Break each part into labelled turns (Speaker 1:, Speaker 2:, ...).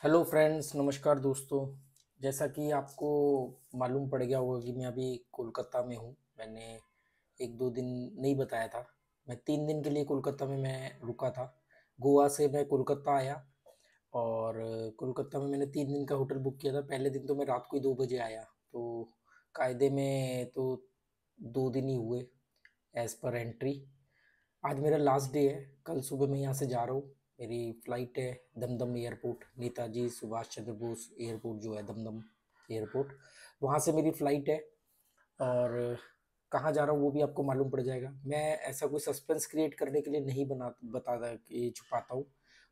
Speaker 1: Hello friends, नमस्कार दोस्तों। जैसा कि आपको मालूम पड़ गया होगा कि मैं अभी कोलकाता में हूँ। मैंने एक दो दिन नहीं बताया था। मैं 3 दिन के लिए कोलकाता में मैं रुका था। गोवा से मैं कोलकाता आया और कोलकाता में मैंने 3 दिन का होटल बुक किया था। पहले दिन तो मैं रात को ही 2 बजे आया, तो कायदे में तो 2 दिन ही हुए एज़ पर एंट्री। आज मेरा लास्ट डे है। कल सुबह मैं यहाँ से जा रहा हूँ। मेरी फ़्लाइट है दमदम एयरपोर्ट, नेताजी सुभाष चंद्र बोस एयरपोर्ट जो है दमदम एयरपोर्ट, वहाँ से मेरी फ़्लाइट है। और कहाँ जा रहा हूँ वो भी आपको मालूम पड़ जाएगा। मैं ऐसा कोई सस्पेंस क्रिएट करने के लिए नहीं बताता कि छुपाता हूँ।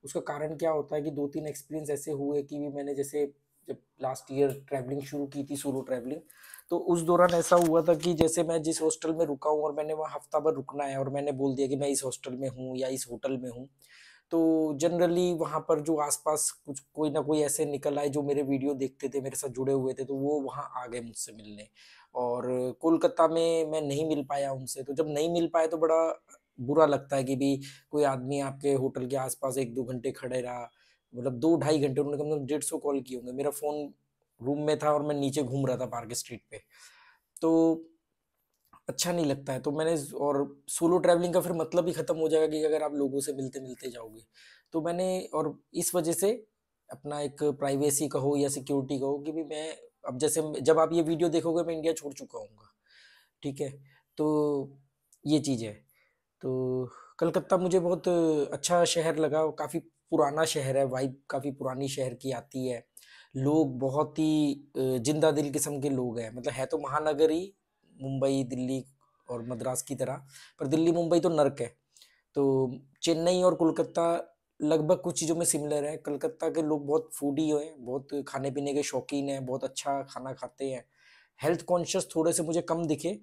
Speaker 1: उसका कारण क्या होता है कि 2-3 एक्सपीरियंस ऐसे हुए कि भी मैंने जैसे जब लास्ट ईयर ट्रैवलिंग शुरू की थी, सोलो ट्रैवलिंग, तो उस दौरान ऐसा हुआ था कि जैसे मैं जिस हॉस्टल में रुका हूँ और मैंने वहाँ हफ्ता भर रुकना है और मैंने बोल दिया कि मैं इस हॉस्टल में हूँ या इस होटल में हूँ, तो जनरली वहाँ पर जो आसपास कुछ कोई ना कोई ऐसे निकल आए जो मेरे वीडियो देखते थे, मेरे साथ जुड़े हुए थे, तो वो वहाँ आ गए मुझसे मिलने। और कोलकाता में मैं नहीं मिल पाया उनसे। तो जब नहीं मिल पाया तो बड़ा बुरा लगता है कि भी कोई आदमी आपके होटल के आसपास 1-2 घंटे खड़े रहा, मतलब 2-2.5 घंटे। उन्होंने कम से कम 150 कॉल किए होंगे। मेरा फ़ोन रूम में था और मैं नीचे घूम रहा था पार्क स्ट्रीट पे। तो अच्छा नहीं लगता है। तो मैंने और सोलो ट्रैवलिंग का फिर मतलब ही खत्म हो जाएगा कि अगर आप लोगों से मिलते मिलते जाओगे। तो मैंने और इस वजह से अपना एक प्राइवेसी कहो या सिक्योरिटी कहो कि भी मैं अब जैसे जब आप ये वीडियो देखोगे मैं इंडिया छोड़ चुका हूँ। ठीक है, तो ये चीज़ है। तो कलकत्ता मुझे बहुत अच्छा शहर लगा। काफ़ी पुराना शहर है, वाइब काफ़ी पुरानी शहर की आती है। लोग बहुत ही जिंदा दिल किस्म के लोग हैं। मतलब है तो महानगर ही, मुंबई दिल्ली और मद्रास की तरह, पर दिल्ली मुंबई तो नर्क है। तो चेन्नई और कोलकाता लगभग कुछ चीज़ों में सिमिलर है। कलकत्ता के लोग बहुत फूडी हैं, बहुत खाने पीने के शौकीन हैं, बहुत अच्छा खाना खाते हैं। हेल्थ कॉन्शियस थोड़े से मुझे कम दिखे,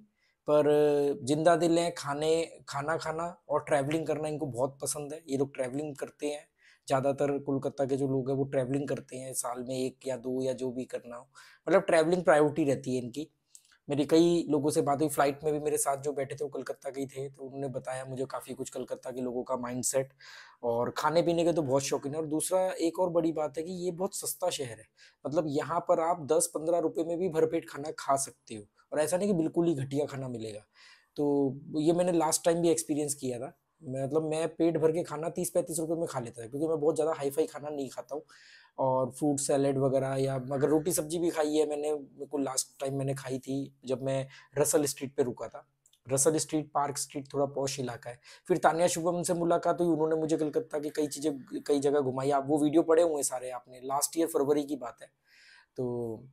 Speaker 1: पर जिंदा दिल हैं। खाना खाना और ट्रैवलिंग करना इनको बहुत पसंद है। ये लोग ट्रैवलिंग करते हैं। ज़्यादातर कोलकाता के जो लोग हैं वो ट्रैवलिंग करते हैं, साल में 1 या 2 या जो भी करना हो, मतलब ट्रैवलिंग प्रायोरिटी रहती है इनकी। मेरी कई लोगों से बात हुई, फ्लाइट में भी मेरे साथ जो बैठे थे वो कलकत्ता के ही थे, तो उन्होंने बताया मुझे काफ़ी कुछ कलकत्ता के लोगों का माइंडसेट। और खाने पीने के तो बहुत शौकीन है। और दूसरा एक और बड़ी बात है कि ये बहुत सस्ता शहर है। मतलब यहाँ पर आप 10-15 रुपए में भी भरपेट खाना खा सकते हो, और ऐसा नहीं कि बिल्कुल ही घटिया खाना मिलेगा। तो ये मैंने लास्ट टाइम भी एक्सपीरियंस किया था। मतलब मैं पेट भर के खाना 30-35 रुपए में खा लेता था, क्योंकि मैं बहुत ज़्यादा हाई फाई खाना नहीं खाता हूँ। और फ्रूट सैलेड वगैरह, या अगर रोटी सब्जी भी खाई है मैंने, मेरे को लास्ट टाइम मैंने खाई थी जब मैं रसल स्ट्रीट पे रुका था। रसल स्ट्रीट, पार्क स्ट्रीट थोड़ा पॉश इलाका है। फिर तानिया शुभम से मुलाकात हुई, उन्होंने मुझे कलकत्ता की कई चीज़ें, कई जगह घुमाई। आप वो वीडियो पड़े हुए हैं सारे, आपने, लास्ट ईयर फरवरी की बात है। तो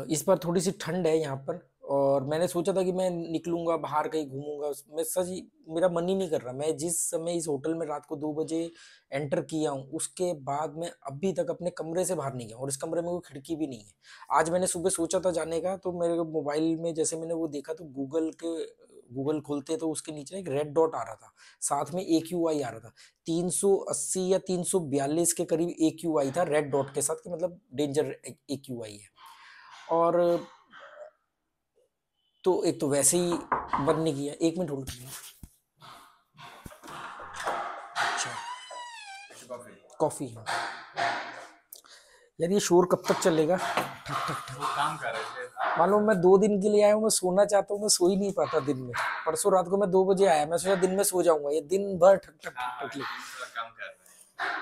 Speaker 1: इस बार थोड़ी सी ठंड है यहाँ पर। और मैंने सोचा था कि मैं निकलूंगा बाहर कहीं घूमूंगा, मैं सच ही मेरा मन ही नहीं कर रहा। मैं जिस समय इस होटल में रात को 2 बजे एंटर किया हूँ, उसके बाद मैं अभी तक अपने कमरे से बाहर नहीं गया, और इस कमरे में कोई खिड़की भी नहीं है। आज मैंने सुबह सोचा था जाने का, तो मेरे मोबाइल में जैसे मैंने वो देखा, तो गूगल खोलते तो उसके नीचे एक रेड डॉट आ रहा था, साथ में AQI आ रहा था। 380 या 342 के करीब AQI था, रेड डॉट के साथ, कि मतलब डेंजर AQI है। और तो एक तो वैसे ही बंद नहीं किया। 1 मिनट होल्ड करिए। अच्छा, कॉफी। यार ये शोर कब तक चलेगा? ठक ठक ठक। वो काम कर रहे थे। मालूम, मैं 2 दिन के लिए आया हूँ, मैं सोना चाहता हूँ, मैं सो ही नहीं पाता दिन में। परसों रात को मैं 2 बजे आया, मैं सोचा दिन में सो जाऊंगा, ये दिन भर ठक ठक ठक ठक। काम कर रहे हैं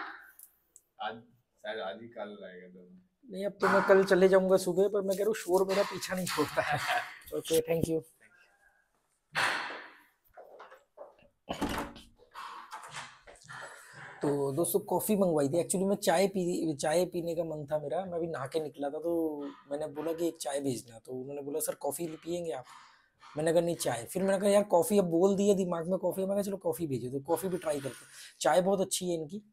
Speaker 1: आज, शायद आज ही कल रहेगा दोनों। नहीं, अब तो मैं कल चले जाऊंगा सुबह, पर मैं कह रहा हूँ शोर मेरा पीछा नहीं छोड़ता है। Okay, thank you. तो दोस्तों, कॉफ़ी मंगवाई थी। एक्चुअली मैं चाय पीने का मन था मेरा। मैं अभी नहा के निकला था, तो मैंने बोला कि एक चाय भेजना। तो उन्होंने बोला सर कॉफ़ी पियेंगे आप? मैंने कहा नहीं, चाय। फिर मैंने कहा यार कॉफ़ी, अब बोल दिया दिमाग में कॉफ़ी, मैंने कहा चलो कॉफ़ी भेजो, तो कॉफ़ी भी ट्राई करते। चाय बहुत अच्छी है इनकी,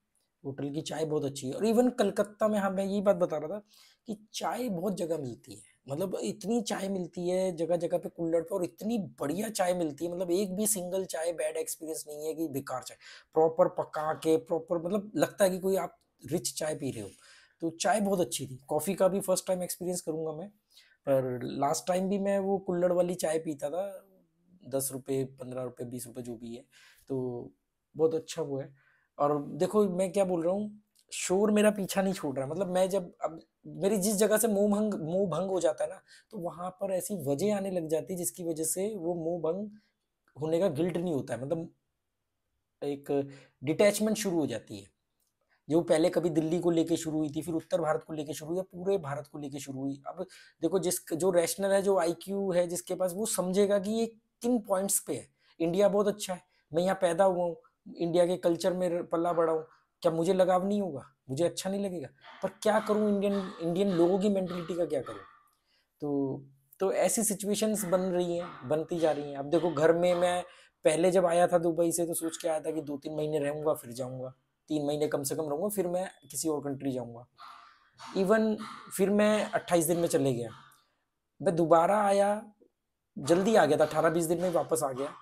Speaker 1: होटल की चाय बहुत अच्छी है। और इवन कलकत्ता में, हाँ मैं यही बात बता रहा था कि चाय बहुत जगह मिलती है। मतलब इतनी चाय मिलती है जगह जगह पे, कुल्हड़ पे, और इतनी बढ़िया चाय मिलती है। मतलब एक भी सिंगल चाय बैड एक्सपीरियंस नहीं है कि बेकार चाय। प्रॉपर पका के, प्रॉपर, मतलब लगता है कि कोई आप रिच चाय पी रहे हो। तो चाय बहुत अच्छी थी। कॉफ़ी का भी फर्स्ट टाइम एक्सपीरियंस करूंगा मैं। पर लास्ट टाइम भी मैं वो कुल्हड़ वाली चाय पीता था, 10 रुपये, 15 रुपये, 20 रुपये जो भी है। तो बहुत अच्छा वो है। और देखो मैं क्या बोल रहा हूँ, शोर मेरा पीछा नहीं छोड़ रहा, मतलब मैं जब अब मेरी जिस जगह से मुंह भंग हो जाता है ना, तो वहां पर ऐसी वजह आने लग जाती है जिसकी वजह से वो मुंह भंग होने का गिल्ट नहीं होता है, मतलब एक डिटैचमेंट शुरू हो जाती है, जो पहले कभी दिल्ली को लेके शुरू हुई थी, फिर उत्तर भारत को लेके शुरू हुई, या पूरे भारत को लेके शुरू हुई। अब देखो, जिस जो रैशनल है, जो आईक्यू है जिसके पास, वो समझेगा कि ये किन पॉइंट्स पे है। इंडिया बहुत अच्छा है, मैं यहाँ पैदा हुआ हूँ, इंडिया के कल्चर में पला बड़ा हूँ, क्या मुझे लगाव नहीं होगा? मुझे अच्छा नहीं लगेगा? पर क्या करूँ, इंडियन इंडियन लोगों की मेंटेलिटी का क्या करूँ? तो ऐसी सिचुएशंस बन रही हैं, बनती जा रही हैं। अब देखो, घर में मैं पहले जब आया था दुबई से, तो सोच के आया था कि 2-3 महीने रहूंगा फिर जाऊंगा, 3 महीने कम से कम रहूंगा, फिर मैं किसी और कंट्री जाऊंगा। इवन फिर मैं 28 दिन में चले गया, मैं दोबारा आया, जल्दी आ गया था, 18-20 दिन में वापस आ गया।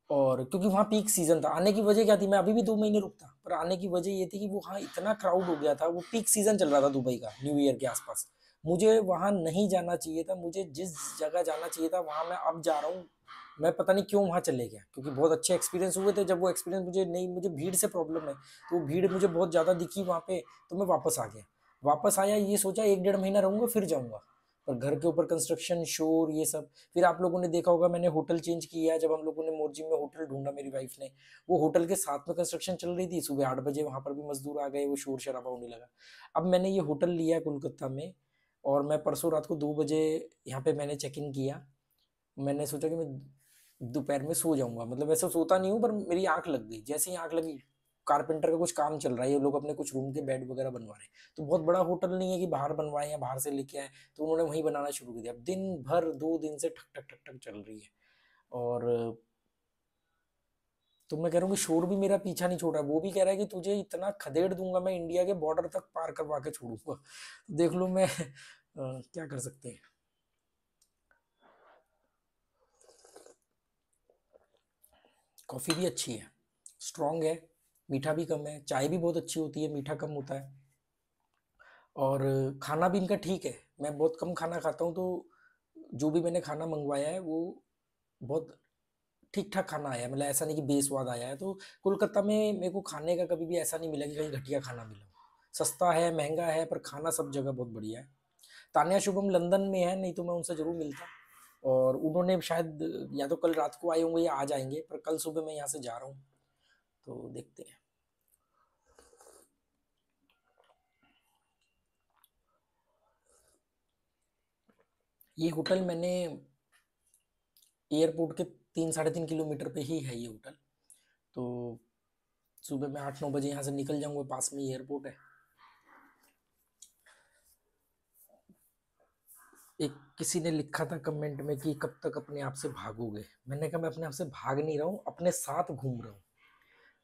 Speaker 1: और क्योंकि वहाँ पीक सीजन था, आने की वजह क्या थी, मैं अभी भी 2 महीने रुकता, पर आने की वजह ये थी कि वो वहाँ इतना क्राउड हो गया था, वो पीक सीजन चल रहा था दुबई का, न्यू ईयर के आसपास। मुझे वहाँ नहीं जाना चाहिए था, मुझे जिस जगह जाना चाहिए था वहाँ मैं अब जा रहा हूँ। मैं पता नहीं क्यों वहाँ चले गया, क्योंकि बहुत अच्छे एक्सपीरियंस हुए थे। जब वो एक्सपीरियंस मुझे नहीं, मुझे भीड़ से प्रॉब्लम है, तो वो भीड़ मुझे बहुत ज़्यादा दिखी वहाँ पे, तो मैं वापस आ गया। वापस आया, ये सोचा 1-1.5 महीना रहूँगा फिर जाऊँगा, पर घर के ऊपर कंस्ट्रक्शन, शोर, ये सब। फिर आप लोगों ने देखा होगा, मैंने होटल चेंज किया, जब हम लोगों ने मोरजी में होटल ढूंढा, मेरी वाइफ ने, वो होटल के साथ में कंस्ट्रक्शन चल रही थी, सुबह 8 बजे वहां पर भी मजदूर आ गए, वो शोर शराबा होने लगा। अब मैंने ये होटल लिया है कोलकाता में, और मैं परसों रात को 2 बजे यहाँ पे मैंने चेक इन किया। मैंने सोचा कि मैं दोपहर में सो जाऊंगा, मतलब वैसे सोता नहीं हूँ, पर मेरी आंख लग गई। जैसे ही आंख लगी, कारपेंटर का कुछ काम चल रहा है, ये लोग अपने कुछ रूम के बेड वगैरह बनवा रहे हैं, तो बहुत बड़ा होटल नहीं है कि बाहर बनवाए या बाहर से लेके आए, तो उन्होंने वहीं बनाना शुरू कर दिया। अब दिन भर 2 दिन से ठक ठक ठक ठक चल रही है। और तो मैं कह रहा हूँ कि शोर भी मेरा पीछा नहीं छोड़ रहा, वो भी कह रहा है कि तुझे इतना खदेड़ दूंगा मैं, इंडिया के बॉर्डर तक पार करवा के छोड़ूंगा। तो देख लो, मैं क्या कर सकते हैं। कॉफ़ी भी अच्छी है, स्ट्रांग है, मीठा भी कम है, चाय भी बहुत अच्छी होती है, मीठा कम होता है। और खाना भी इनका ठीक है, मैं बहुत कम खाना खाता हूँ, तो जो भी मैंने खाना मंगवाया है वो बहुत ठीक ठाक खाना आया है, मतलब ऐसा नहीं कि बेस्वाद आया है। तो कोलकाता में मेरे को खाने का कभी भी ऐसा नहीं मिला कि कहीं घटिया खाना मिला। सस्ता है, महंगा है, पर खाना सब जगह बहुत बढ़िया है। तान्या शुभम लंदन में है, नहीं तो मैं उनसे जरूर मिलता। और उन्होंने शायद या तो कल रात को आए होंगे या आज आएंगे, पर कल सुबह मैं यहाँ से जा रहा हूँ, तो देखते हैं। ये होटल मैंने एयरपोर्ट के 3-3.5 किलोमीटर पे ही है ये होटल। तो सुबह मैं 8-9 बजे यहाँ से निकल जाऊंगा, पास में ही एयरपोर्ट है। एक किसी ने लिखा था कमेंट में कि कब तक अपने आप से भागोगे। मैंने कहा मैं अपने आप से भाग नहीं रहा हूँ, अपने साथ घूम रहा हूँ,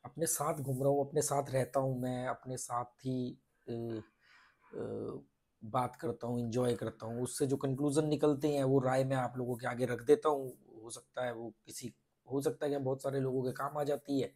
Speaker 1: अपने साथ घूम रहा हूँ, अपने साथ रहता हूँ, मैं अपने साथ ही अ, अ, बात करता हूँ, इंजॉय करता हूँ। उससे जो कंक्लूजन निकलते हैं वो राय मैं आप लोगों के आगे रख देता हूँ। हो सकता है वो किसी, हो सकता है कि बहुत सारे लोगों के काम आ जाती है।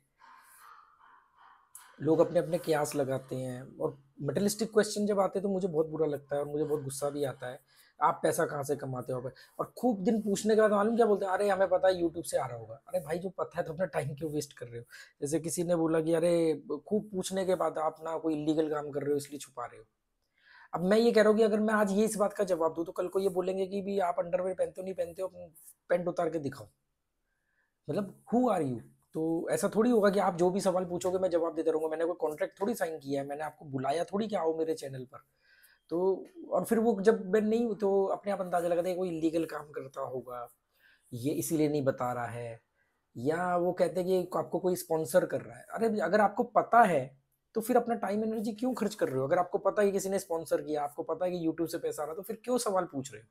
Speaker 1: लोग अपने अपने कयास लगाते हैं, और मटेरियलिस्टिक क्वेश्चन जब आते हैं तो मुझे बहुत बुरा लगता है, और मुझे बहुत गुस्सा भी आता है। आप पैसा कहाँ से कमाते हो? और खूब दिन पूछने के बाद मालूम क्या बोलते हैं, अरे हमें पता है यूट्यूब से आ रहा होगा। अरे भाई, जो पता है तो अपना टाइम क्यों वेस्ट कर रहे हो? जैसे किसी ने बोला कि अरे, खूब पूछने के बाद आप ना कोई इलीगल काम कर रहे हो इसलिए छुपा रहे हो। अब मैं ये कह रहा हूँ कि अगर मैं आज ये इस बात का जवाब दूं, तो कल को ये बोलेंगे कि भी आप अंडरवेयर पहनते हो नहीं पहनते हो, पैंट उतार के दिखाओ। मतलब हु आर यू? तो ऐसा थोड़ी होगा कि आप जो भी सवाल पूछोगे मैं जवाब देता रहूंगा। मैंने कोई कॉन्ट्रैक्ट थोड़ी साइन किया है, मैंने आपको बुलाया थोड़ी कि आओ मेरे चैनल पर। तो और फिर वो जब मैं नहीं हूं, तो अपने आप अंदाजा लगाता है कोई इलीगल काम करता होगा, ये इसीलिए नहीं बता रहा है। या वो कहते हैं कि आपको कोई स्पॉन्सर कर रहा है। अरे अगर आपको पता है, तो फिर अपना टाइम एनर्जी क्यों खर्च कर रहे हो? अगर आपको पता है कि किसी ने स्पॉन्सर किया, आपको पता है कि यूट्यूब से पैसा आ रहा, तो फिर क्यों सवाल पूछ रहे हो?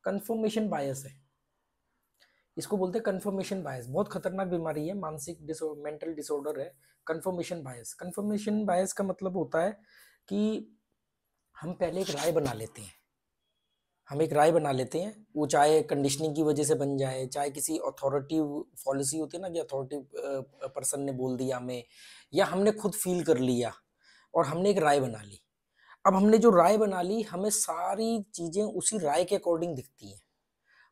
Speaker 1: कन्फर्मेशन बायस है, इसको बोलते हैं कन्फर्मेशन बायस। बहुत खतरनाक बीमारी है, मानसिक मेंटल डिसऑर्डर है कन्फर्मेशन बायस। कन्फर्मेशन बायस का मतलब होता है कि हम पहले एक राय बना लेते हैं, हम एक राय बना लेते हैं, वो चाहे कंडीशनिंग की वजह से बन जाए, चाहे किसी अथॉरिटिव पॉलिसी होती है ना, कि अथॉरिटिव पर्सन ने बोल दिया हमें, या हमने खुद फील कर लिया और हमने एक राय बना ली। अब हमने जो राय बना ली, हमें सारी चीजें उसी राय के अकॉर्डिंग दिखती हैं,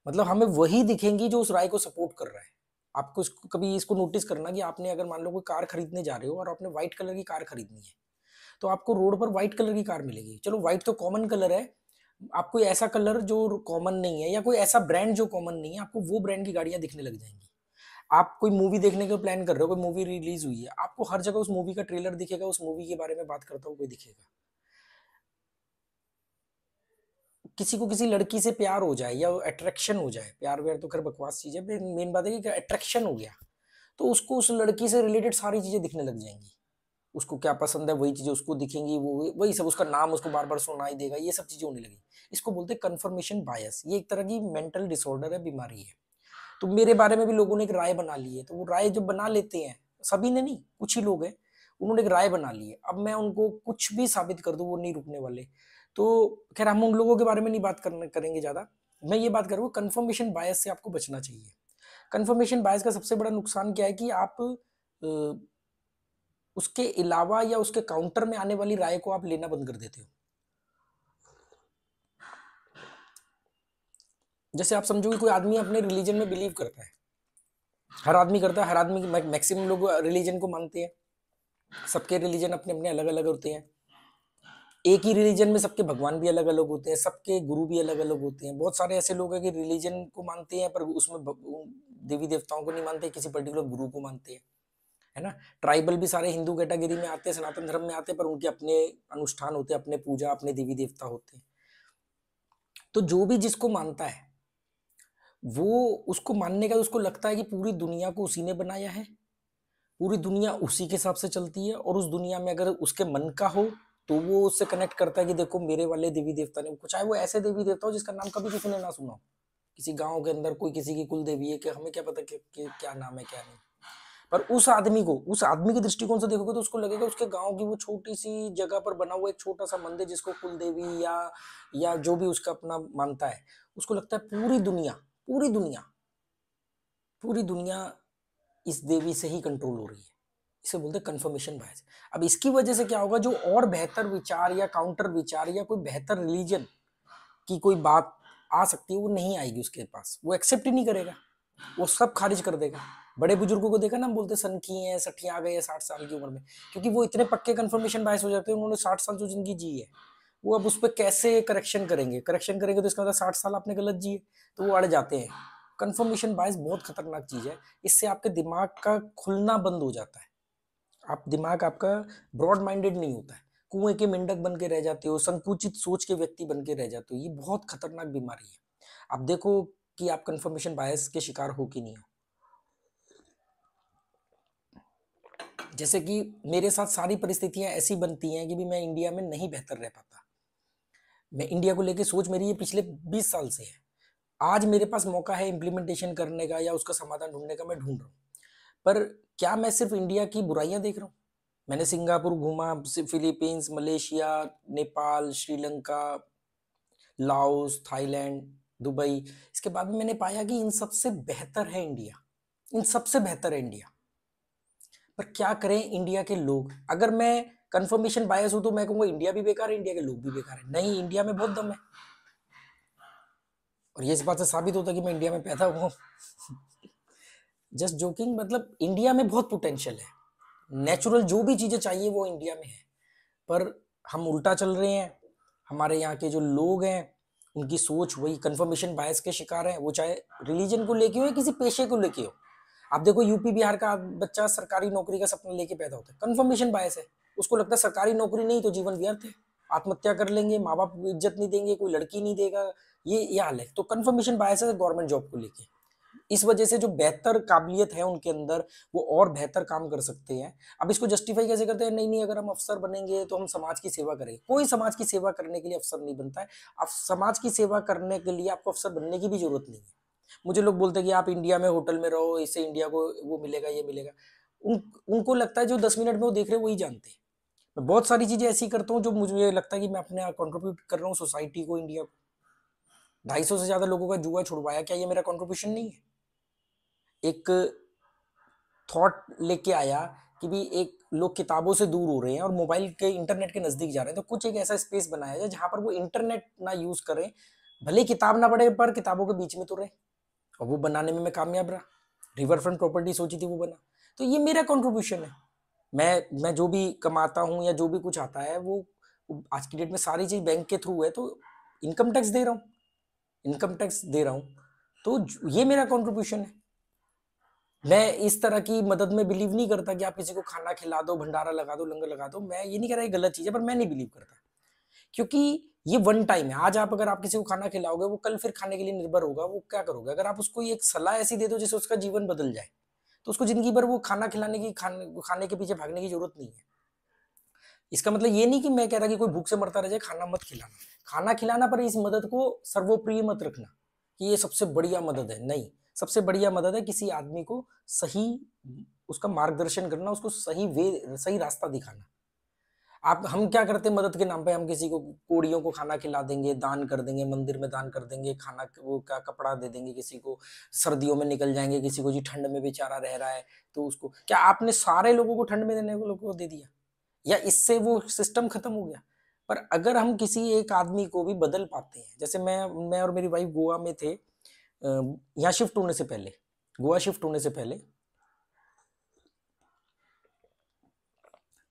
Speaker 1: मतलब हमें वही दिखेंगी जो उस राय को सपोर्ट कर रहा है। आपको कभी इसको नोटिस करना कि आपने अगर मान लो कोई कार खरीदने जा रहे हो और आपने व्हाइट कलर की कार खरीदनी है, तो आपको रोड पर व्हाइट कलर की कार मिलेगी। चलो व्हाइट तो कॉमन कलर है, आप कोई ऐसा कलर जो कॉमन नहीं है या कोई ऐसा ब्रांड जो कॉमन नहीं है, आपको वो ब्रांड की गाड़ियां दिखने लग जाएंगी। आप कोई मूवी देखने का प्लान कर रहे हो, कोई मूवी रिलीज हुई है, आपको हर जगह उस मूवी का ट्रेलर दिखेगा, उस मूवी के बारे में बात करता हुआ कोई दिखेगा। किसी को किसी लड़की से प्यार हो जाए या अट्रैक्शन हो जाए, प्यार व्यार तो खैर बकवास चीज है, मेन बात है कि अट्रैक्शन हो गया, तो उसको उस लड़की से रिलेटेड सारी चीजें दिखने लग जाएंगी। उसको क्या पसंद है वही चीजें उसको दिखेंगी, वो वही सब, उसका नाम उसको बार बार सुनाई देगा, ये सब चीजें होने लगी। इसको बोलते हैं कंफर्मेशन बायस। ये एक तरह की मेंटल डिसऑर्डर है, बीमारी है। तो मेरे बारे में भी लोगों ने एक राय बना ली है, तो वो राय जब बना लेते हैं, सभी ने नहीं, कुछ ही लोग हैं, उन्होंने एक राय बना ली है, अब मैं उनको कुछ भी साबित कर दूं वो नहीं रुकने वाले। तो खैर हम उन लोगों के बारे में नहीं बात करेंगे ज्यादा। मैं ये बात करूँ, कंफर्मेशन बायस से आपको बचना चाहिए। कंफर्मेशन बायस का सबसे बड़ा नुकसान क्या है कि आप उसके अलावा या उसके काउंटर में आने वाली राय को आप लेना बंद कर देते हो। जैसे आप समझो कि कोई आदमी अपने रिलीजन में बिलीव करता है, हर आदमी करता है, हर आदमी, मैक्सिमम लोग रिलीजन को मानते हैं, सबके रिलीजन अपने अपने अलग अलग होते हैं। एक ही रिलीजन में सबके भगवान भी अलग अलग होते हैं, सबके गुरु भी अलग अलग होते हैं। बहुत सारे ऐसे लोग हैं कि रिलीजन को मानते हैं पर उसमें देवी देवताओं को नहीं मानते, किसी पर्टिकुलर गुरु को मानते हैं, है ना। ट्राइबल भी सारे हिंदू कैटेगरी में आते हैं, सनातन धर्म में आते हैं, पर उनके अपने अनुष्ठान होते हैं, अपने पूजा, अपने देवी देवता होते हैं। तो जो भी जिसको मानता है, वो उसको मानने का उसको लगता है कि पूरी दुनिया को उसी ने बनाया है, पूरी दुनिया उसी के हिसाब से चलती है, और उस दुनिया में अगर उसके मन का हो तो वो उससे कनेक्ट करता है कि देखो मेरे वाले देवी देवता ने, चाहे वो ऐसे देवी देवता हो जिसका नाम कभी किसी ने ना सुना हो, किसी गांव के अंदर कोई किसी की कुल देवी है, कि हमें क्या पता कि क्या नाम है क्या नहीं। पर उस आदमी को, उस आदमी के दृष्टिकोण से देखोगे तो उसको लगेगा उसके गांव की वो छोटी सी जगह पर बना हुआ एक छोटा सा मंदिर जिसको कुल देवी या जो भी उसका अपना मानता है, उसको लगता है पूरी दुनिया, पूरी दुनिया, पूरी दुनिया इस देवी से ही कंट्रोल हो रही है। इसे बोलते हैं कंफर्मेशन बायस। अब इसकी वजह से क्या होगा, जो और बेहतर विचार या काउंटर विचार या कोई बेहतर रिलीजन की कोई बात आ सकती है, वो नहीं आएगी उसके पास, वो एक्सेप्ट ही नहीं करेगा, वो सब खारिज कर देगा। बड़े बुजुर्गों को देखा ना, बोलते सनकी हैं, सठिया आ गए हैं 60 साल की उम्र में, क्योंकि वो इतने पक्के कंफर्मेशन बायस हो जाते हैं, उन्होंने 60 साल जो जिंदगी जी है, वो अब उस पर कैसे करेक्शन करेंगे, करेक्शन करेंगे तो इसका मतलब 60 साल आपने गलत जिए, तो वो अड़ जाते हैं। कंफर्मेशन बायस बहुत खतरनाक चीज है, इससे आपके दिमाग का खुलना बंद हो जाता है, आप दिमाग आपका ब्रॉड माइंडेड नहीं होता है, कुएं के मेंढक बन के रह जाते हो, संकुचित सोच के व्यक्ति बन के रह जाते हो। ये बहुत खतरनाक बीमारी है। आप देखो कि आप कंफर्मेशन बायस के शिकार हो कि नहीं हो। जैसे कि मेरे साथ सारी परिस्थितियां ऐसी बनती हैं कि भी मैं इंडिया में नहीं बेहतर रह पाता। मैं इंडिया को लेके सोच मेरी ये पिछले 20 साल से है। आज मेरे पास मौका है इम्प्लीमेंटेशन करने का या उसका समाधान ढूंढने का, मैं ढूंढ रहा हूँ। पर क्या मैं सिर्फ इंडिया की बुराइयां देख रहा हूँ? मैंने सिंगापुर घूमा, Philippines, Malaysia, Nepal, Sri Lanka, Laos, Thailand, Dubai, इसके बाद में मैंने पाया कि इन सबसे बेहतर है इंडिया, इन सबसे बेहतर है इंडिया। पर क्या करें इंडिया के लोग, अगर मैं कंफर्मेशन बायस हूं तो मैं कहूंगा इंडिया भी बेकार है, इंडिया के लोग भी बेकार है। नहीं, इंडिया में बहुत दम है, और ये इस बात से साबित होता है कि मैं इंडिया में पैदा हुआ हूं। जस्ट जोकिंग, मतलब इंडिया में बहुत पोटेंशियल है, नेचुरल जो भी चीजें चाहिए वो इंडिया में है, पर हम उल्टा चल रहे हैं। हमारे यहाँ के जो लोग हैं उनकी सोच वही कंफर्मेशन बायस के शिकार है, वो चाहे रिलीजन को लेके हो या किसी पेशे को लेके हो। आप देखो यूपी बिहार का बच्चा सरकारी नौकरी का सपना लेके पैदा होता है, कंफर्मेशन बायस है, उसको लगता है सरकारी नौकरी नहीं तो जीवन व्यर्थ है, आत्महत्या कर लेंगे, माँ बाप इज्जत नहीं देंगे, कोई लड़की नहीं देगा, ये हाल है। तो कंफर्मेशन बायस है गवर्नमेंट जॉब को लेके। इस वजह से जो बेहतर काबिलियत है उनके अंदर, वो और बेहतर काम कर सकते हैं। अब इसको जस्टिफाई कैसे करते हैं, नहीं नहीं अगर हम अफसर बनेंगे तो हम समाज की सेवा करेंगे। कोई समाज की सेवा करने के लिए अफसर नहीं बनता है। आप समाज की सेवा करने के लिए आपको अफसर बनने की भी जरूरत नहीं है। मुझे लोग बोलते हैं कि आप इंडिया में होटल में रहो, इससे इंडिया को वो मिलेगा ये मिलेगा। उनको लगता है जो 10 मिनट में वो देख रहे हैं वही जानते हैं। मैं बहुत सारी चीजें ऐसी करता हूँ जो मुझे लगता है कि मैं अपने कंट्रीब्यूट कर रहा हूँ सोसाइटी को, इंडिया को। 250 से ज्यादा लोगों का जुआ छुड़वाया, क्या ये मेरा कंट्रीब्यूशन नहीं है? एक थॉट लेके आया कि भी एक लोग किताबों से दूर हो रहे हैं और मोबाइल के इंटरनेट के नजदीक जा रहे हैं, तो कुछ एक ऐसा स्पेस बनाया जाए जहां पर वो इंटरनेट ना यूज करें, भले किताब ना पढ़े पर किताबों के बीच में तो रहे। और वो बनाने में मैं कामयाब रहा, रिवर फ्रंट प्रॉपर्टी सोची थी वो बना। तो ये मेरा कंट्रीब्यूशन है। मैं जो भी कमाता हूँ या जो भी कुछ आता है वो आज की डेट में सारी चीज बैंक के थ्रू है, तो इनकम टैक्स दे रहा हूँ, इनकम टैक्स दे रहा हूँ, तो ये मेरा कंट्रीब्यूशन है। मैं इस तरह की मदद में बिलीव नहीं करता कि आप किसी को खाना खिला दो, भंडारा लगा दो, लंगर लगा दो। मैं ये नहीं कह रहा ये गलत चीज है, पर मैं नहीं बिलीव करता, क्योंकि ये वन टाइम है। आज आप अगर आप किसी को खाना खिलाओगे, वो कल फिर खाने के लिए निर्भर होगा, वो क्या करोगे? अगर आप उसको एक सलाह ऐसी दे दो जिससे उसका जीवन बदल जाए, तो उसको जिंदगी भर वो खाना खिलाने की खाने के पीछे भागने की जरूरत नहीं है। इसका मतलब ये नहीं कि मैं कह रहा कि कोई भूख से मरता रह जाए, खाना मत खिलाना, खाना खिलाना, पर इस मदद को सर्वोप्रिय मत रखना कि ये सबसे बढ़िया मदद है। नहीं, सबसे बढ़िया मदद है किसी आदमी को सही उसका मार्गदर्शन करना, उसको सही रास्ता दिखाना। आप हम क्या करते हैं मदद के नाम पे? हम किसी को कोड़ियों को खाना खिला देंगे, दान कर देंगे, मंदिर में दान कर देंगे, खाना वो का कपड़ा दे देंगे, किसी को सर्दियों में निकल जाएंगे, किसी को जी ठंड में बेचारा रह रहा है तो उसको क्या आपने सारे लोगों को ठंड में देने को लोगों को दे दिया, या इससे वो सिस्टम खत्म हो गया? पर अगर हम किसी एक आदमी को भी बदल पाते हैं, जैसे मैं और मेरी वाइफ गोवा में थे, यहाँ शिफ्ट होने से पहले, गोवा शिफ्ट होने से पहले,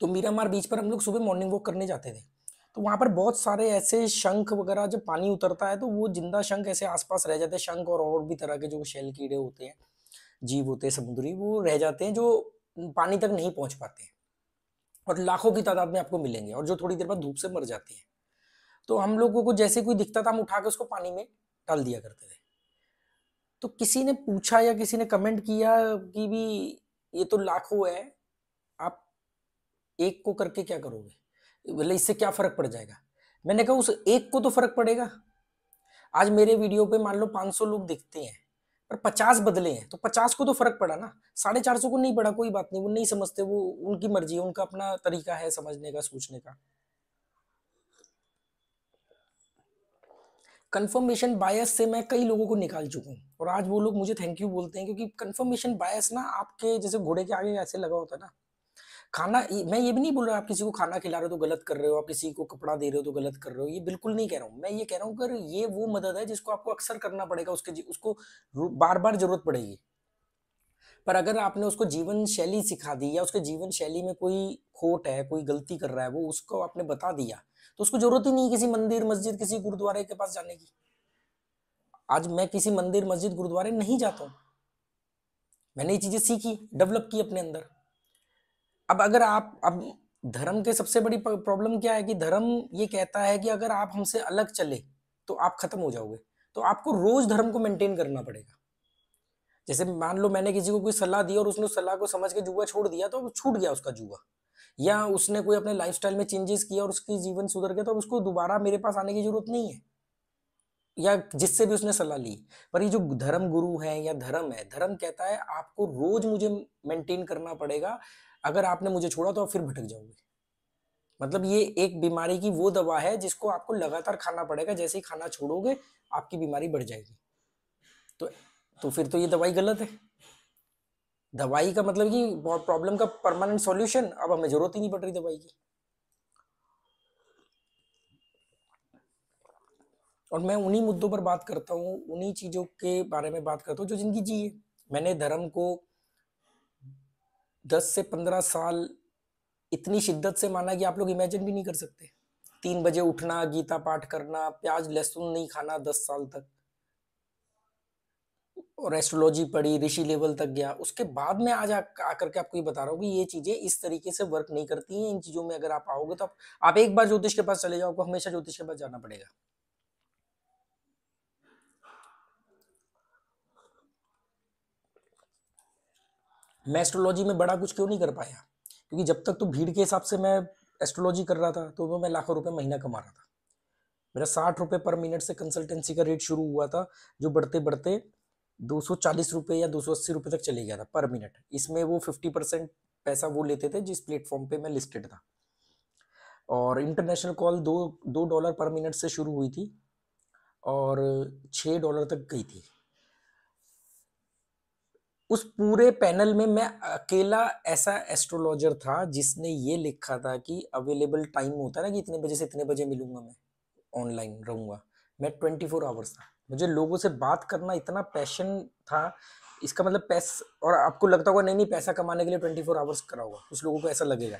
Speaker 1: तो मीरामार बीच पर हम लोग सुबह मॉर्निंग वॉक करने जाते थे। तो वहां पर बहुत सारे ऐसे शंख वगैरह, जब पानी उतरता है तो वो जिंदा शंख ऐसे आसपास रह जाते हैं। शंख और भी तरह के जो शेल कीड़े होते हैं, जीव होते हैं समुद्री, वो रह जाते हैं जो पानी तक नहीं पहुंच पाते हैं, और लाखों की तादाद में आपको मिलेंगे, और जो थोड़ी देर बाद धूप से मर जाते हैं। तो हम लोगों को जैसे कोई दिखता था, हम उठा के उसको पानी में डाल दिया करते थे। तो किसी ने पूछा या किसी ने कमेंट किया कि भी ये तो लाखों है, आप एक को करके क्या करोगे? बोले इससे क्या फर्क पड़ जाएगा? मैंने कहा उस एक को तो फर्क पड़ेगा। आज मेरे वीडियो पे मान लो 500 लोग देखते हैं, पर 50 बदले हैं, तो 50 को तो फर्क पड़ा ना, 450 को नहीं पड़ा। कोई बात नहीं, वो नहीं समझते, वो उनकी मर्जी है, उनका अपना तरीका है समझने का, सोचने का। कंफर्मेशन बायस से मैं कई लोगों को निकाल चुका हूँ, और आज वो लोग मुझे थैंक यू बोलते हैं, क्योंकि कंफर्मेशन बायस ना आपके जैसे घोड़े के आगे ऐसे लगा होता है ना। मैं ये भी नहीं बोल रहा आप किसी को खाना खिला रहे हो तो गलत कर रहे हो, आप किसी को कपड़ा दे रहे हो तो गलत कर रहे हो, ये बिल्कुल नहीं कह रहा हूँ। मैं ये कह रहा हूँ अगर ये वो मदद है जिसको आपको अक्सर करना पड़ेगा, उसको बार बार जरूरत पड़ेगी। पर अगर आपने उसको जीवन शैली सिखा दी, या उसके जीवन शैली में कोई खोट है, कोई गलती कर रहा है, वो उसको आपने बता दिया, तो उसको जरूरत ही नहीं किसी मंदिर मस्जिद किसी गुरुद्वारे के पास जाने की। आज मैं किसी मंदिर मस्जिद गुरुद्वारे नहीं जाता हूँ, मैंने ये चीजें सीखी, डेवलप की अपने अंदर। अब अगर आप अब धर्म के सबसे बड़ी प्रॉब्लम क्या है कि धर्म ये कहता है कि अगर आप हमसे अलग चले तो आप खत्म हो जाओगे, तो आपको रोज धर्म को मेंटेन करना पड़ेगा। जैसे मान लो मैंने किसी को कोई सलाह दी और उसने उस सलाह को समझ के जुआ छोड़ दिया, तो छूट गया उसका जुआ। या उसने कोई अपने लाइफस्टाइल में चेंजेस किया और उसकी जीवन सुधर गया, तो अब उसको दोबारा मेरे पास आने की जरूरत नहीं है, या जिससे भी उसने सलाह ली। पर ये जो धर्म गुरु है या धर्म है, धर्म कहता है आपको रोज मुझे मेंटेन करना पड़ेगा, अगर आपने मुझे छोड़ा तो आप फिर भटक जाओगे। मतलब ये एक बीमारी की वो दवा है जिसको आपको लगातार खाना पड़ेगा, जैसे ही खाना छोड़ोगे आपकी बीमारी बढ़ जाएगी। तो फिर तो ये दवाई गलत है। दवाई का मतलब कि प्रॉब्लम का परमानेंट सॉल्यूशन, अब हमें जरूरत ही नहीं पड़ रही दवाई की। और मैं उन्हीं मुद्दों पर बात करता हूँ, उन्हीं चीजों के बारे में बात करता हूँ जो जिंदगी जी है। मैंने धर्म को 10 से 15 साल इतनी शिद्दत से माना कि आप लोग इमेजिन भी नहीं कर सकते। 3 बजे उठना, गीता पाठ करना, प्याज लहसुन नहीं खाना 10 साल तक, और एस्ट्रोलॉजी पढ़ी, ऋषि लेवल तक गया। उसके बाद में आज आकर के आपको ये बता रहा हूँ कि ये चीजें इस तरीके से वर्क नहीं करती हैं। इन चीजों में अगर आप आओगे तो आप एक बार ज्योतिष के पास चले जाओ, आपको हमेशा ज्योतिष के पास जाना पड़ेगा। मैं एस्ट्रोलॉजी में बड़ा कुछ क्यों नहीं कर पाया? क्योंकि जब तक तो भीड़ के हिसाब से मैं एस्ट्रोलॉजी कर रहा था, तो मैं लाखों रुपए महीना कमा रहा था। मेरा 60 रुपए पर मिनट से कंसल्टेंसी का रेट शुरू हुआ था, जो बढ़ते बढ़ते 240 रुपए या 280 रुपए तक चले गया था पर मिनट। इसमें वो 50% पैसा वो लेते थे जिस प्लेटफॉर्म पे मैं लिस्टेड था। और इंटरनेशनल कॉल दो डॉलर पर मिनट से शुरू हुई थी और $6 तक गई थी। उस पूरे पैनल में मैं अकेला ऐसा एस्ट्रोलॉजर था जिसने ये लिखा था कि अवेलेबल टाइम होता है ना कि इतने बजे से इतने बजे मिलूंगा, मैं ऑनलाइन रहूंगा। मैं 24 आवर्स था। मुझे लोगों से बात करना इतना पैशन था इसका मतलब और आपको लगता होगा नहीं नहीं पैसा कमाने के लिए 24 आवर्स करा होगा, कुछ लोगों को ऐसा लगेगा।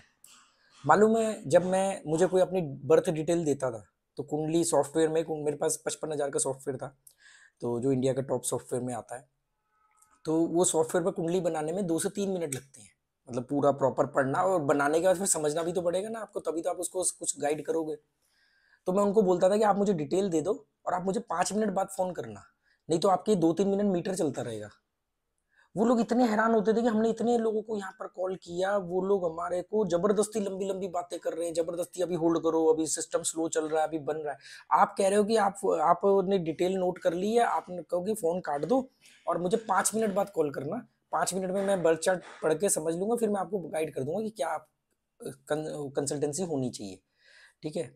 Speaker 1: मालूम है जब मुझे कोई अपनी बर्थ डिटेल देता था तो कुंडली सॉफ्टवेयर में मेरे पास 55,000 का सॉफ्टवेयर था, तो जो इंडिया का टॉप सॉफ्टवेयर में आता है, तो वो सॉफ्टवेयर पर कुंडली बनाने में 2 से 3 मिनट लगते हैं। मतलब पूरा प्रॉपर पढ़ना और बनाने के बाद फिर समझना भी तो पड़ेगा ना आपको, तभी तो आप उसको कुछ गाइड करोगे। तो मैं उनको बोलता था कि आप मुझे डिटेल दे दो और आप मुझे 5 मिनट बाद फोन करना, नहीं तो आपके 2-3 मिनट मीटर चलता रहेगा। वो लोग इतने हैरान होते थे कि हमने इतने लोगों को यहाँ पर कॉल किया, वो लोग हमारे को जबरदस्ती लंबी लंबी बातें कर रहे हैं, जबरदस्ती अभी होल्ड करो, अभी सिस्टम स्लो चल रहा है, अभी बन रहा है। आप कह रहे हो कि आपने डिटेल नोट कर ली है, आपने कहोगे फोन काट दो और मुझे 5 मिनट बाद कॉल करना, 5 मिनट में मैं बर्थ चार्ट पढ़ के समझ लूंगा, फिर मैं आपको गाइड कर दूंगा कि क्या आप कंसल्टेंसी होनी चाहिए, ठीक है।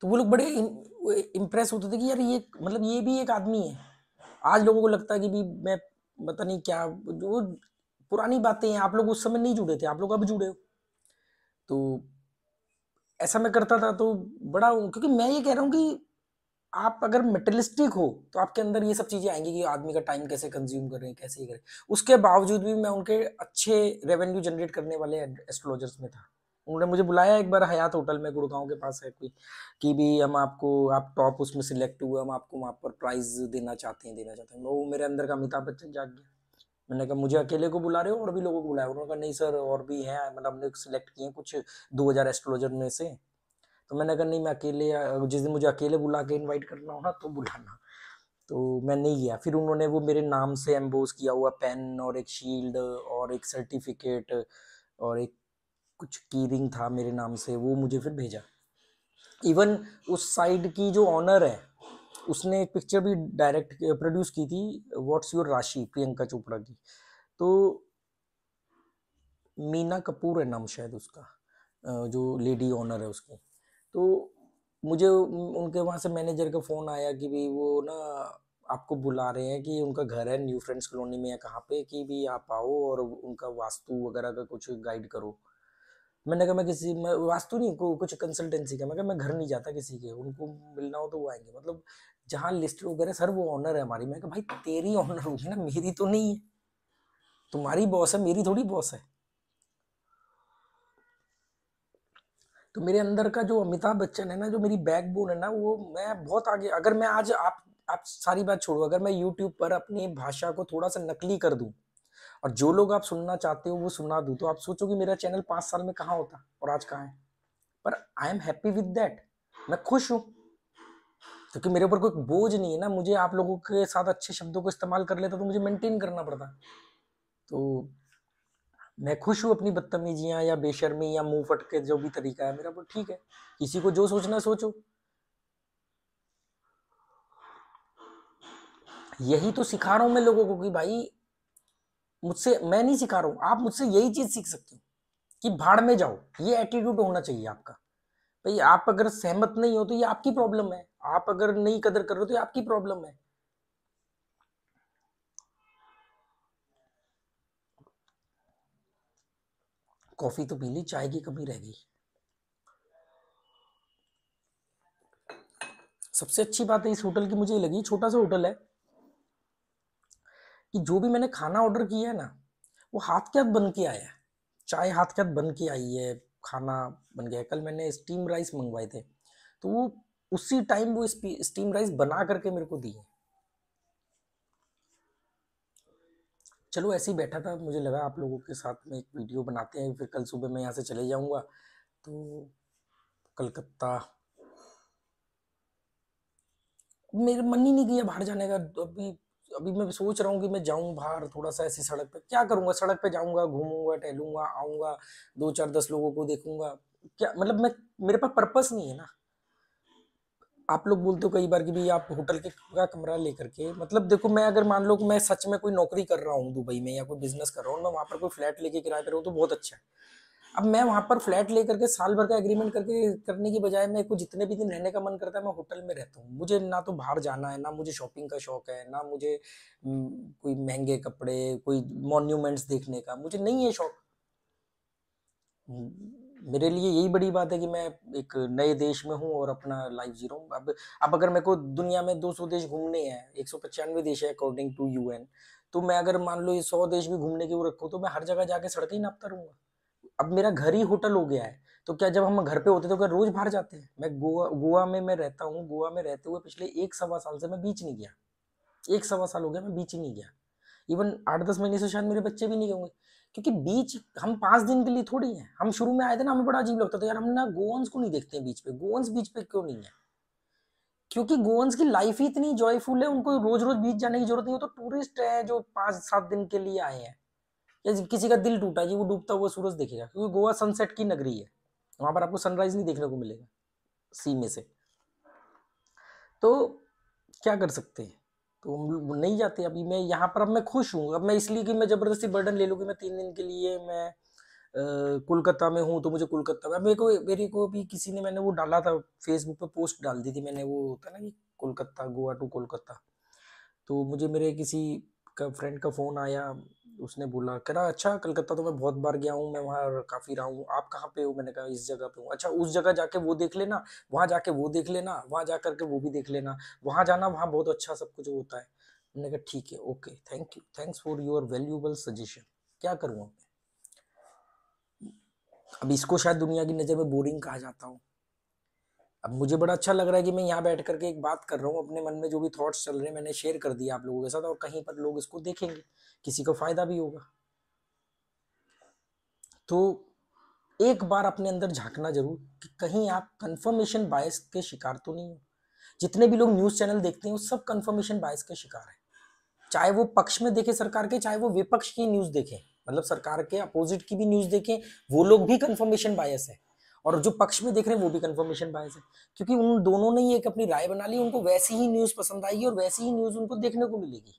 Speaker 1: तो वो लोग बड़े इम्प्रेस होते थे कि यार ये मतलब ये भी एक आदमी है। आज लोगों को लगता है कि भी मैं पता नहीं क्या, जो पुरानी बातें हैं, आप लोग उस समय नहीं जुड़े थे, आप लोग अब जुड़े हो। तो ऐसा मैं करता था, तो बड़ा, क्योंकि मैं ये कह रहा हूँ कि आप अगर मेटेरियलिस्टिक हो तो आपके अंदर ये सब चीजें आएंगी कि आदमी का टाइम कैसे कंज्यूम करें, कैसे करें। उसके बावजूद भी मैं उनके अच्छे रेवेन्यू जनरेट करने वाले एस्ट्रोलॉजर्स में था। उन्होंने मुझे बुलाया एक बार हयात होटल में, गुड़गांव के पास है कोई, कि भी हम आपको, आप टॉप उसमें सिलेक्ट हुए, हम आपको वहाँ पर प्राइज देना चाहते हैं। वो मेरे अंदर का अमिताभ बच्चन जाग गया। मैंने कहा मुझे अकेले को बुला रहे हो और भी लोगों को बुलाया? उन्होंने कहा नहीं सर और भी हैं, मतलब हमने सिलेक्ट किए कुछ 2000 एस्ट्रोलॉजर में से। तो मैंने कहा नहीं मैं अकेले, जिस दिन मुझे अकेले बुला के इनवाइट करना हो ना तो बुलाना। तो मैं नहीं गया। फिर उन्होंने वो मेरे नाम से एम्बोस किया हुआ पेन और एक शील्ड और एक सर्टिफिकेट और एक कुछ की रिंग था मेरे नाम से, वो मुझे फिर भेजा। इवन उस साइड की जो ऑनर है उसने एक पिक्चर भी डायरेक्ट प्रोड्यूस की थी, व्हाट्स योर राशि, प्रियंका चोपड़ा की। तो मीना कपूर है नाम शायद उसका, जो लेडी ऑनर है उसकी। तो मुझे उनके वहाँ से मैनेजर का फ़ोन आया कि भी वो ना आपको बुला रहे हैं, कि उनका घर है न्यू फ्रेंड्स कॉलोनी में या कहाँ पे, कि भी आप आओ और उनका वास्तु वगैरह का कुछ गाइड करो। मैंने कहा मैं वास्तु नहीं, कुछ कंसल्टेंसी का। मैं कहा मैं घर नहीं जाता किसी के, उनको मिलना हो तो वो आएंगे, मतलब जहाँ लिस्ट वगैरह, सर वो ऑनर है हमारी। मैं कहा भाई तेरी ऑनर होगी ना, मेरी तो नहीं है। तुम्हारी बॉस है, मेरी थोड़ी बॉस है। तो मेरे अंदर का जो अमिताभ बच्चन है ना, जो मेरी बैकबोन है ना, वो मैं बहुत आगे, अगर मैं आज आप सारी बात छोड़ो, अगर मैं यूट्यूब पर अपनी भाषा को थोड़ा सा नकली कर दूं और जो लोग आप सुनना चाहते हो वो सुना दूं, तो आप सोचो कि मेरा चैनल 5 साल में कहाँ होता और आज कहाँ है। पर I am happy with that, मैं खुश हूँ, क्योंकि मेरे ऊपर कोई बोझ नहीं है ना। मुझे आप लोगों के साथ अच्छे शब्दों को इस्तेमाल कर लेता तो मुझे मेंटेन करना पड़ता। तो मैं खुश हूँ अपनी बदतमीजियां या बेशर्मी या मुंह फटके जो भी तरीका है मेरा, वो ठीक है। किसी को जो सोचना है सोचो। यही तो सिखा रहा हूं मैं लोगों को कि भाई, मुझसे मैं नहीं सिखा रहा हूं, आप मुझसे यही चीज सीख सकते हो कि भाड़ में जाओ। ये एटीट्यूड होना चाहिए आपका। भाई आप अगर सहमत नहीं हो तो ये आपकी प्रॉब्लम है, आप अगर नहीं कदर कर रहे हो तो ये आपकी प्रॉब्लम है। कॉफी तो पी ली, चाय की कमी रह गई। सबसे अच्छी बात है इस होटल की मुझे लगी, छोटा सा होटल है, कि जो भी मैंने खाना ऑर्डर किया है ना, वो हाथ के हाथ बन के आया है। चाय हाथ के हाथ बन के आई है, खाना बन गया। कल मैंने स्टीम राइस मंगवाए थे, तो वो उसी टाइम वो स्टीम राइस बना करके मेरे को दिए। चलो ऐसे ही बैठा था, मुझे लगा आप लोगों के साथ में एक वीडियो बनाते हैं, फिर कल सुबह मैं यहाँ से चले जाऊँगा तो कलकत्ता। मेरा मन ही नहीं किया बाहर जाने का। अभी अभी मैं सोच रहा हूँ कि मैं जाऊँ बाहर थोड़ा सा, ऐसी सड़क पे क्या करूँगा, सड़क पे जाऊँगा, घूमूंगा, टहलूंगा, आऊँगा, 2 4 10 लोगों को देखूंगा। क्या मतलब, मैं मेरे पास पर्पस नहीं है ना। आप लोग बोलते हो कई बार कि भाई आप होटल के का कमरा लेकर के, मतलब देखो मैं अगर मान लो कि मैं सच में कोई नौकरी कर रहा हूँ दुबई में या कोई बिजनेस कर रहा हूँ, मैं वहां पर कोई फ्लैट लेके किराए पे रहूँ तो बहुत अच्छा है। अब मैं वहां पर फ्लैट लेकर के साल भर का एग्रीमेंट करके करने की बजाय, मेरे को जितने भी दिन रहने का मन करता है मैं होटल में रहता हूँ। मुझे ना तो बाहर जाना है, ना मुझे शॉपिंग का शौक है, ना मुझे कोई महंगे कपड़े, कोई मॉन्यूमेंट्स देखने का मुझे नहीं है शौक। मेरे लिए यही बड़ी बात है कि मैं एक नए देश में हूँ और अपना लाइफ जी रहा हूँ। अब अगर मेरे को दुनिया में 200 देश घूमने हैं, 195 देश है अकॉर्डिंग टू यूएन, तो मैं अगर मान लो ये 100 देश भी घूमने के वो रखो तो मैं हर जगह जाके सड़कें ही नापता रहूंगा। अब मेरा घर ही होटल हो गया है, तो क्या जब हम घर पे होते तो क्या रोज बाहर जाते हैं? मैं गोवा में मैं रहता हूँ, गोवा में रहते हुए पिछले 1 सवा साल से मैं बीच नहीं गया। 1 सवा साल हो गया मैं बीच ही नहीं गया। इवन 8-10 महीने से शायद मेरे बच्चे भी नहीं गए, क्योंकि बीच हम 5 दिन के लिए थोड़ी है। हम शुरू में आए थे ना, हमें बड़ा अजीब लगता था यार, हम ना गोवंस को नहीं देखते हैं बीच पे। गोवंस बीच पे क्यों नहीं है? क्योंकि गोवंस की लाइफ ही इतनी जॉयफुल है, उनको रोज रोज बीच जाने की जरूरत नहीं हो। तो टूरिस्ट है जो 5-7 दिन के लिए आए हैं, या किसी का दिल टूटा जी, वो डूबता हुआ सूरज देखेगा, क्योंकि गोवा सनसेट की नगरी है। वहां पर आपको सनराइज नहीं देखने को मिलेगा सी में से। तो क्या कर सकते हैं? तो हम नहीं जाते। अभी मैं यहाँ पर, अब मैं खुश हूँ। अब मैं इसलिए कि मैं जबरदस्ती बर्डन ले लूँ कि मैं 3 दिन के लिए मैं कोलकाता में हूँ, तो मुझे कोलकाता में, मेरे को भी किसी ने, मैंने वो डाला था फेसबुक पे, पोस्ट डाल दी थी मैंने, वो होता ना कि कोलकाता, गोवा टू कोलकाता। तो मुझे मेरे किसी का फ्रेंड का फोन आया, उसने बोला, कह रहा अच्छा कलकत्ता तो मैं बहुत बार गया हूँ, मैं वहाँ काफी रहा हूँ, आप कहाँ पे हो? मैंने कहा इस जगह पे हूँ। अच्छा उस जगह जाके वो देख लेना, वहां जाके वो देख लेना, वहां जा करके वो भी देख लेना, वहां जाना, वहां बहुत अच्छा सब कुछ होता है। मैंने कहा ठीक है, okay, thank you, thanks for your valuable suggestion. क्या करूँ अब इसको शायद दुनिया की नजर में बोरिंग कहा जाता हूँ। अब मुझे बड़ा अच्छा लग रहा है कि मैं यहाँ बैठ करके एक बात कर रहा हूँ, अपने मन में जो भी थॉट्स चल रहे हैं मैंने शेयर कर दिया आप लोगों के साथ, और कहीं पर लोग इसको देखेंगे, किसी को फायदा भी होगा। तो एक बार अपने अंदर झांकना जरूर कि कहीं आप कंफर्मेशन बायस के शिकार तो नहीं हो। जितने भी लोग न्यूज चैनल देखते हैं वो सब कंफर्मेशन बायस के शिकार है। चाहे वो पक्ष में देखे सरकार के, चाहे वो विपक्ष की न्यूज देखें, मतलब सरकार के अपोजिट की भी न्यूज देखें, वो लोग भी कंफर्मेशन बायस है। और जो पक्ष में देख रहे हैं वो भी कंफर्मेशन बायस है, क्योंकि उन दोनों ने ही एक अपनी राय बना ली, उनको वैसी ही न्यूज पसंद आएगी और वैसी ही न्यूज उनको देखने को मिलेगी।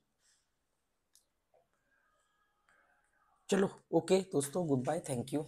Speaker 1: चलो ओके दोस्तों, गुड बाय, थैंक यू।